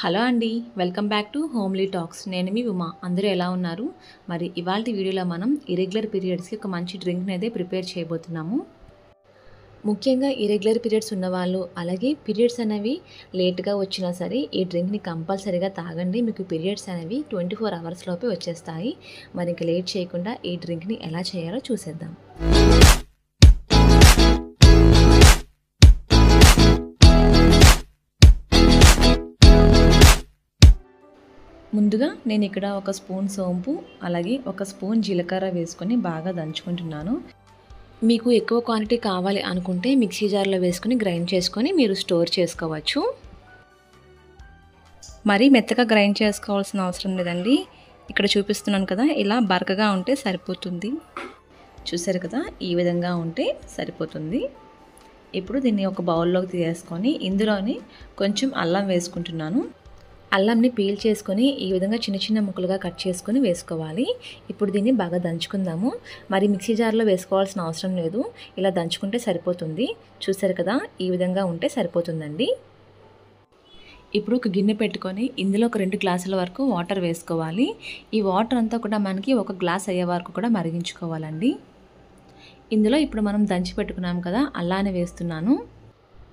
Hello అండి. Welcome back to homely talks. నేను మీ ఉమా. అందరూ ఎలా ఉన్నారు? మరి ఇవాల్టి వీడియోలో మనం ఇర్రెగ్యులర్ పీరియడ్స్‌కి ఒక మంచి డ్రింక్‌ని అయితే ప్రిపేర్ చేయబోతున్నాము. ముఖ్యంగా ఇర్రెగ్యులర్ పీరియడ్స్ ఉన్నవాళ్ళు, అలాగే పీరియడ్స్ అనేవి లేట్‌గా వచ్చినా సరే ఈ డ్రింక్‌ని కంపల్సరీగా తాగండి. మీకు పీరియడ్స్ అనేవి 24 అవర్స్ లోపే వచ్చేస్తాయి. మరి ఇంక లేట్ చేయకుండా ఈ డ్రింక్‌ని ఎలా చేయాలో చూసేద్దాం. ముందుగా నేను ఇక్కడ ఒక స్పూన్ సోంపు, అలాగే ఒక స్పూన్ జీలకర్ర వేసుకొని బాగా దంచుకుంటున్నాను. మీకు ఎక్కువ క్వాంటిటీ కావాలి అనుకుంటే మిక్సీ జార్లో వేసుకొని గ్రైండ్ చేసుకొని మీరు స్టోర్ చేసుకోవచ్చు. మరీ మెత్తగా గ్రైండ్ చేసుకోవాల్సిన అవసరం లేదండి. ఇక్కడ చూపిస్తున్నాను కదా, ఇలా బరకగా ఉంటే సరిపోతుంది. చూసారు కదా, ఈ విధంగా ఉంటే సరిపోతుంది. ఇప్పుడు దీన్ని ఒక బౌల్లోకి తీసేసుకొని ఇందులోని కొంచెం అల్లం వేసుకుంటున్నాను. అల్లంని పీల్ చేసుకొని ఈ విధంగా చిన్న చిన్న ముక్కలుగా కట్ చేసుకొని వేసుకోవాలి. ఇప్పుడు దీన్ని బాగా దంచుకుందాము. మరి మిక్సీ జార్లో వేసుకోవాల్సిన అవసరం లేదు, ఇలా దంచుకుంటే సరిపోతుంది. చూసారు కదా, ఈ విధంగా ఉంటే సరిపోతుందండి. ఇప్పుడు ఒక గిన్నె పెట్టుకొని ఇందులో ఒక 2 గ్లాసుల వరకు వాటర్ వేసుకోవాలి. ఈ వాటర్ అంతా కూడా మనకి 1 గ్లాస్ అయ్యే వరకు కూడా మరిగించుకోవాలండి. ఇందులో ఇప్పుడు మనం దంచి పెట్టుకున్నాం కదా, అల్లాన్ని వేస్తున్నాను.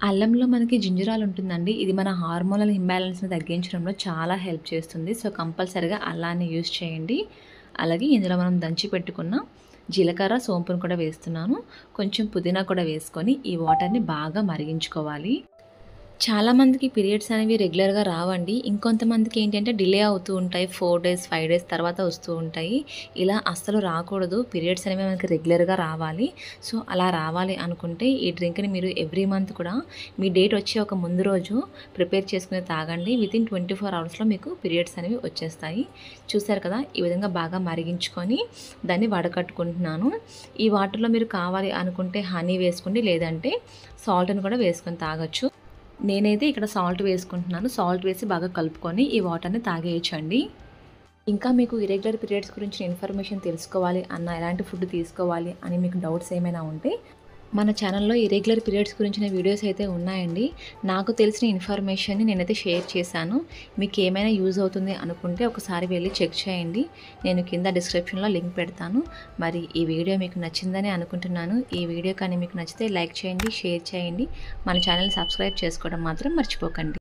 అల్లంలో మనకి జింజరాల్ ఉంటుందండి. ఇది మన హార్మోనల్ ఇంబ్యాలెన్స్ని తగ్గించడంలో చాలా హెల్ప్ చేస్తుంది. సో కంపల్సరీగా అల్లాన్ని యూజ్ చేయండి. అలాగే ఇందులో మనం దంచి పెట్టుకున్న జీలకర్ర, సోంపును కూడా వేస్తున్నాను. కొంచెం పుదీనా కూడా వేసుకొని ఈ వాటర్ని బాగా మరిగించుకోవాలి. చాలామందికి పీరియడ్స్ అనేవి రెగ్యులర్గా రావండి. ఇంకొంతమందికి ఏంటంటే డిలే అవుతూ ఉంటాయి. 4 డేస్ 5 డేస్ తర్వాత వస్తూ ఉంటాయి. ఇలా అస్సలు రాకూడదు. పీరియడ్స్ అనేవి మనకి రెగ్యులర్గా రావాలి. సో అలా రావాలి అనుకుంటే ఈ డ్రింక్ని మీరు ఎవ్రీ మంత్ కూడా మీ డేట్ వచ్చే ఒక ముందు రోజు ప్రిపేర్ చేసుకుని తాగండి. వితిన్ 24 అవర్స్లో మీకు పీరియడ్స్ అనేవి వచ్చేస్తాయి. చూసారు కదా, ఈ విధంగా బాగా మరిగించుకొని దాన్ని వడకట్టుకుంటున్నాను. ఈ వాటర్లో మీరు కావాలి అనుకుంటే హనీ వేసుకోండి, లేదంటే సాల్ట్ని కూడా వేసుకొని తాగొచ్చు. నేనైతే ఇక్కడ సాల్ట్ వేసుకుంటున్నాను. సాల్ట్ వేసి బాగా కలుపుకొని ఈ వాటర్ని తాగేయచ్చండి. ఇంకా మీకు ఇర్రెగ్యులర్ పీరియడ్స్ గురించి ఇన్ఫర్మేషన్ తెలుసుకోవాలి అన్న, ఎలాంటి ఫుడ్ తీసుకోవాలి అని మీకు డౌట్స్ ఏమైనా ఉంటే మన ఛానల్లో ఇర్రెగ్యులర్ పీరియడ్స్ గురించిన వీడియోస్ అయితే ఉన్నాయండి. నాకు తెలిసిన ఇన్ఫర్మేషన్ని నేనైతే షేర్ చేశాను. మీకు ఏమైనా యూజ్ అవుతుంది అనుకుంటే ఒకసారి వెళ్ళి చెక్ చేయండి. నేను కింద డిస్క్రిప్షన్లో లింక్ పెడతాను. మరి ఈ వీడియో మీకు నచ్చిందని అనుకుంటున్నాను. ఈ వీడియో కానీ మీకు నచ్చితే లైక్ చేయండి, షేర్ చేయండి. మన ఛానల్ని సబ్స్క్రైబ్ చేసుకోవడం మాత్రం మర్చిపోకండి.